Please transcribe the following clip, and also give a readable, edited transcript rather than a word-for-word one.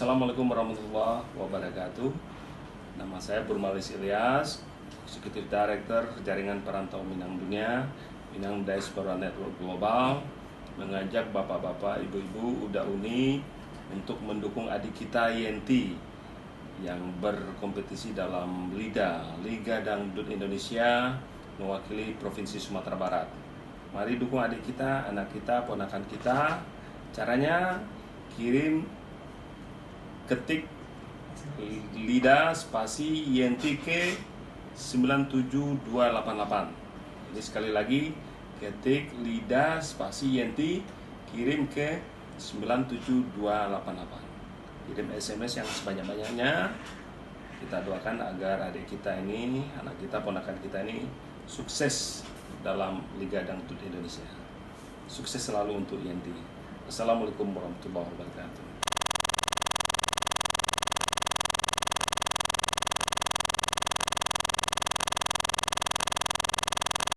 Assalamualaikum warahmatullahi wabarakatuh. Nama saya Burmalis Ilyas, Executive Director Jaringan Perantau Minang Dunia, Minang Diaspora Network Global, mengajak bapak-bapak, ibu-ibu, Uda Uni untuk mendukung adik kita Yenti yang berkompetisi dalam Liga Dangdut Indonesia mewakili Provinsi Sumatera Barat. Mari dukung adik kita, anak kita, ponakan kita. Caranya kirim ketik Lida spasi Yenti ke 97288. Jadi sekali lagi ketik Lida spasi Yenti, kirim ke 97288. Kirim SMS yang sebanyak-banyaknya. Kita doakan agar adik kita ini, anak kita, ponakan kita ini sukses dalam Liga Dangdut Indonesia. Sukses selalu untuk Yenti. Assalamualaikum warahmatullahi wabarakatuh.